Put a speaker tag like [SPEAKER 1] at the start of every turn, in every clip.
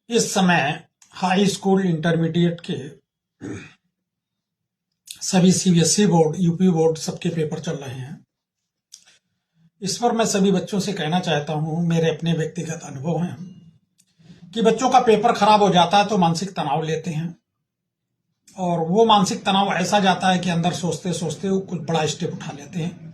[SPEAKER 1] इस समय high school intermediate के सभी सीबीएसई बोर्ड, यूपी बोर्ड सबके पेपर चल रहे हैं। इस पर मैं सभी बच्चों से कहना चाहता हूं, मेरे अपने व्यक्तिगत अनुभव हैं कि बच्चों का पेपर खराब हो जाता है तो मानसिक तनाव लेते हैं, और वो मानसिक तनाव ऐसा जाता है कि अंदर सोचते सोचते वो कुछ बड़ा स्टेप उठा लेते हैं।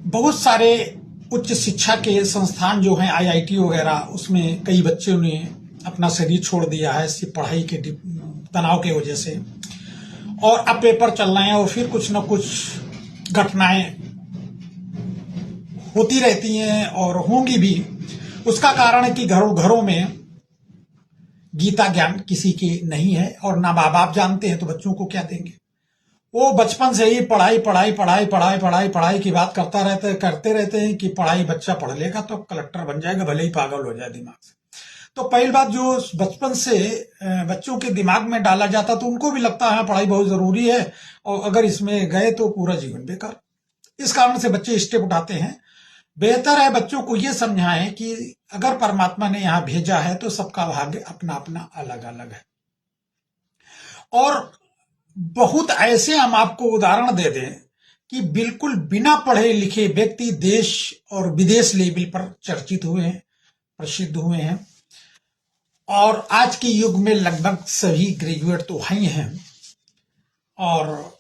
[SPEAKER 1] बहुत सारे उच्च शिक्षा के संस्थान जो हैं, आईआईटी वगैरह, उसमें कई बच्चों ने अपना शरीर छोड़ दिया है सिर्फ पढ़ाई के तनाव की वजह से। और अब पेपर चल रहे हैं और फिर कुछ न कुछ घटनाएं होती रहती हैं और होंगी भी। उसका कारण है कि घरों घरों में गीता ज्ञान किसी के नहीं है, और ना माँ बाप जानते हैं तो बच्चों को क्या देंगे। वो बचपन से ही पढ़ाई पढ़ाई पढ़ाई पढ़ाई पढ़ाई पढ़ाई की बात करते रहते हैं कि पढ़ाई, बच्चा पढ़ लेगा तो कलेक्टर बन जाएगा, भले ही पागल हो जाए दिमाग से। तो पहली बात, जो बचपन से बच्चों के दिमाग में डाला जाता तो उनको भी लगता है पढ़ाई बहुत जरूरी है, और अगर इसमें गए तो पूरा जीवन बेकार। इस कारण से बच्चे स्टेप उठाते हैं। बेहतर है बच्चों को ये समझाएं कि अगर परमात्मा ने यहां भेजा है तो सबका भाग्य अपना अपना अलग अलग है। और बहुत ऐसे हम आपको उदाहरण दे दें कि बिल्कुल बिना पढ़े लिखे व्यक्ति देश और विदेश लेवल पर चर्चित हुए हैं, प्रसिद्ध हुए हैं। और आज के युग में लगभग सभी ग्रेजुएट तो ही हैं, और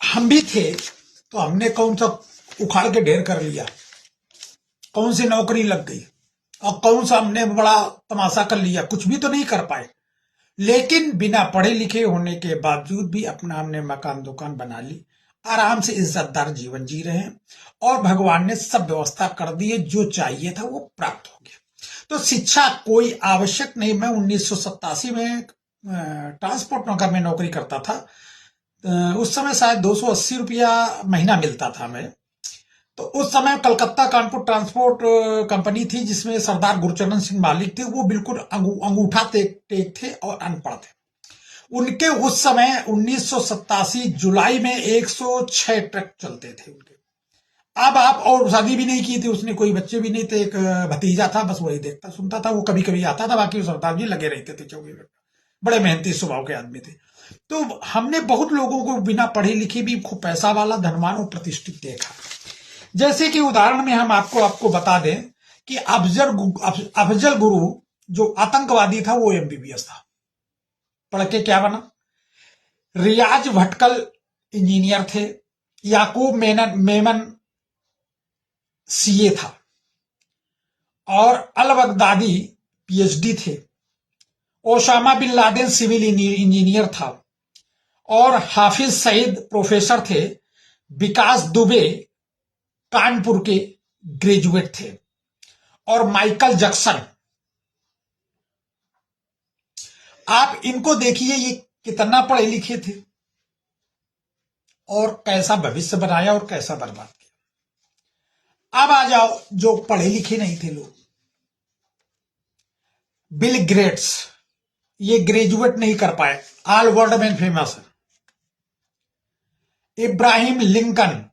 [SPEAKER 1] हम भी थे तो हमने कौन सा उखाड़ के ढेर कर लिया, कौन सी नौकरी लग गई, और कौन सा हमने बड़ा तमाशा कर लिया, कुछ भी तो नहीं कर पाए। लेकिन बिना पढ़े लिखे होने के बावजूद भी अपना हमने मकान दुकान बना ली, आराम से इज्जतदार जीवन जी रहे हैं, और भगवान ने सब व्यवस्था कर दी है, जो चाहिए था वो प्राप्त हो गया। तो शिक्षा कोई आवश्यक नहीं। मैं 1987 में ट्रांसपोर्ट नगर में नौकरी करता था। उस समय शायद 280 रुपया महीना मिलता था मैं। तो उस समय कलकत्ता कानपुर ट्रांसपोर्ट कंपनी थी जिसमें सरदार गुरचरण सिंह मालिक थे। वो बिल्कुल अंगूठा टेक थे और अनपढ़ थे। उनके उस समय 1987 जुलाई में 106 ट्रक चलते थे उनके। अब आप, और शादी भी नहीं की थी उसने, कोई बच्चे भी नहीं थे, एक भतीजा था, बस वही देखता सुनता था, वो कभी कभी आता था, बाकी सरदार जी लगे रहते थे 24 घंटे। बड़े मेहनती स्वभाव के आदमी थे। तो हमने बहुत लोगों को बिना पढ़े लिखे भी खूब पैसा वाला, धनवान और प्रतिष्ठित देखा। जैसे कि उदाहरण में हम आपको बता दें कि अफजल गुरु जो आतंकवादी था वो एमबीबीएस था। पढ़ के क्या बना? रियाज भटकल इंजीनियर थे। याकूब मेमन सीए था, और अल बगदादी पीएचडी थे। Osama bin Laden civil engineer था, और हाफिज सईद प्रोफेसर थे। विकास दुबे कानपुर के ग्रेजुएट थे, और माइकल जैक्सन। आप इनको देखिए, ये कितना पढ़े लिखे थे और कैसा भविष्य बनाया और कैसा बर्बाद किया। अब आ जाओ जो पढ़े लिखे नहीं थे लोग। बिल गेट्स, ये ग्रेजुएट नहीं कर पाए, ऑल वर्ल्ड में फेमस है। इब्राहिम लिंकन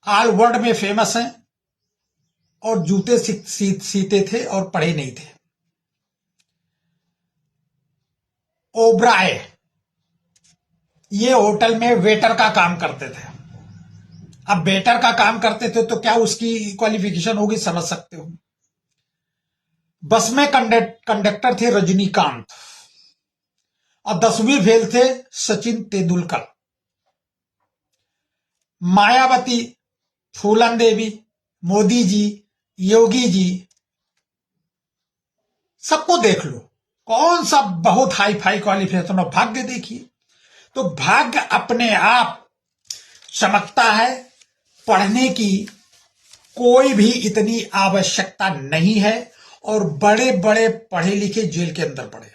[SPEAKER 1] ऑल वर्ल्ड में फेमस है, और जूते सीते थे और पढ़े नहीं थे। ओब्राय, ये होटल में वेटर का काम करते थे। अब वेटर का काम करते थे तो क्या उसकी क्वालिफिकेशन होगी, समझ सकते हो। बस में कंडक्टर थे रजनीकांत, और 10वीं फेल थे सचिन तेंदुलकर। मायावती, फूलन देवी, मोदी जी, योगी जी, सबको देख लो, कौन सा बहुत हाई फाई क्वालिफिकेशन। और भाग्य देखिए, तो भाग्य अपने आप चमकता है। पढ़ने की कोई भी इतनी आवश्यकता नहीं है, और बड़े बड़े पढ़े लिखे जेल के अंदर पड़े।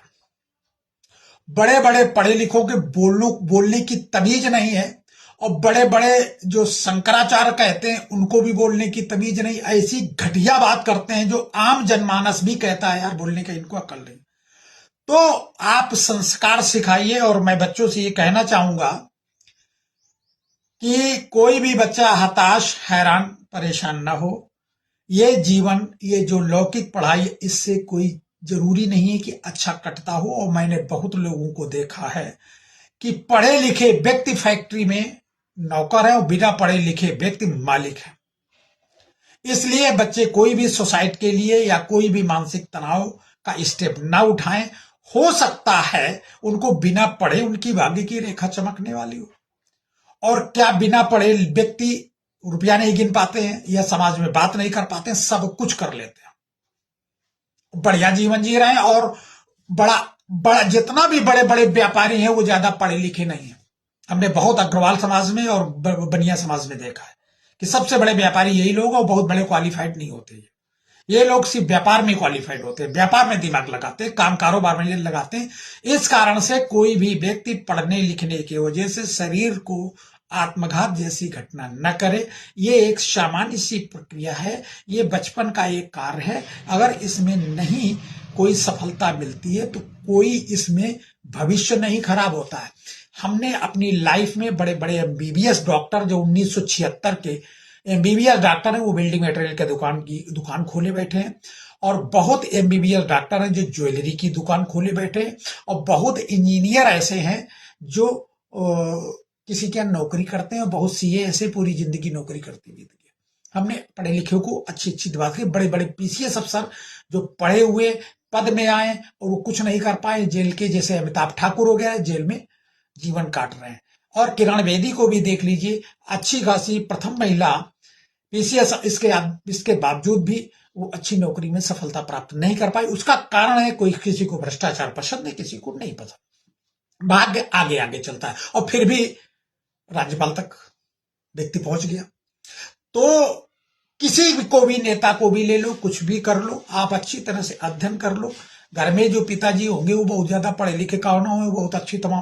[SPEAKER 1] बड़े बड़े पढ़े लिखों के बोलने की तमीज नहीं है, और बड़े बड़े जो शंकराचार्य कहते हैं उनको भी बोलने की तमीज नहीं। ऐसी घटिया बात करते हैं जो आम जनमानस भी कहता है यार बोलने का इनको अक्ल नहीं। तो आप संस्कार सिखाइए। और मैं बच्चों से ये कहना चाहूंगा कि कोई भी बच्चा हताश, हैरान, परेशान ना हो। ये जीवन, ये जो लौकिक पढ़ाई, इससे कोई जरूरी नहीं है कि अच्छा कटता हो। और मैंने बहुत लोगों को देखा है कि पढ़े लिखे व्यक्ति फैक्ट्री में नौकर है और बिना पढ़े लिखे व्यक्ति मालिक है। इसलिए बच्चे कोई भी सोसाइटी के लिए या कोई भी मानसिक तनाव का स्टेप ना उठाएं। हो सकता है उनको बिना पढ़े उनकी भाग्य की रेखा चमकने वाली हो। और क्या बिना पढ़े व्यक्ति रुपया नहीं गिन पाते हैं या समाज में बात नहीं कर पाते हैं? सब कुछ कर लेते हैं, बढ़िया जीवन जी रहे हैं। और बड़ा बड़ा जितना भी बड़े बड़े व्यापारी हैं वो ज्यादा पढ़े लिखे नहीं है। हमने बहुत अग्रवाल समाज में और बनिया समाज में देखा है कि सबसे बड़े व्यापारी यही लोग और बहुत बड़े क्वालिफाइड नहीं होते। ये लोग सिर्फ व्यापार में क्वालिफाइड होते हैं, व्यापार में दिमाग लगाते हैं, काम कारोबार में लगाते हैं। इस कारण से कोई भी व्यक्ति पढ़ने लिखने की वजह से शरीर को आत्मघात जैसी घटना न करे। ये एक सामान्य सी प्रक्रिया है, ये बचपन का एक कार्य है। अगर इसमें नहीं कोई सफलता मिलती है तो कोई इसमें भविष्य नहीं खराब होता है। हमने अपनी लाइफ में बड़े बड़े एमबीबीएस डॉक्टर जो 1976 के एमबीबीएस डॉक्टर हैं, वो बिल्डिंग मटेरियल के दुकान खोले बैठे हैं। और बहुत एमबीबीएस डॉक्टर हैं जो ज्वेलरी की दुकान खोले बैठे हैं। और बहुत इंजीनियर ऐसे हैं जो किसी के यहाँ नौकरी करते हैं। और बहुत सीए ऐसे पूरी जिंदगी नौकरी करते हैं। हमने पढ़े लिखे को अच्छी अच्छी बात की, बड़े बड़े पीसीएस अफसर जो पढ़े हुए पद में आए और वो कुछ नहीं कर पाए, जेल के, जैसे अमिताभ ठाकुर हो गया, जेल में जीवन काट रहे हैं। और किरण बेदी को भी देख लीजिए, अच्छी खासी प्रथम महिला पीसीएस, इसके बावजूद भी वो अच्छी नौकरी में सफलता प्राप्त नहीं कर पाई। उसका कारण है कोई किसी को भ्रष्टाचार पसंद है, किसी को नहीं पसंद। भाग्य आगे आगे चलता है और फिर भी राज्यपाल तक व्यक्ति पहुंच गया। तो किसी को भी नेता को भी ले लो, कुछ भी कर लो, आप अच्छी तरह से अध्ययन कर लो। घर में जो पिताजी होंगे वो बहुत ज्यादा पढ़े लिखे का ना हो,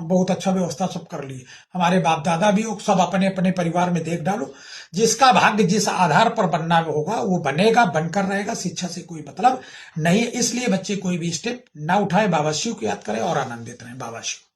[SPEAKER 1] बहुत अच्छा व्यवस्था सब कर लिए। हमारे बाप दादा भी हो, सब अपने अपने परिवार में देख डालो। जिसका भाग्य जिस आधार पर बनना होगा वो बनेगा, बनकर रहेगा। शिक्षा से कोई मतलब नहीं है। इसलिए बच्चे कोई भी स्टेप ना उठाए, बाबा शिव को याद करें और आनंदित रहें। बाबा शिव।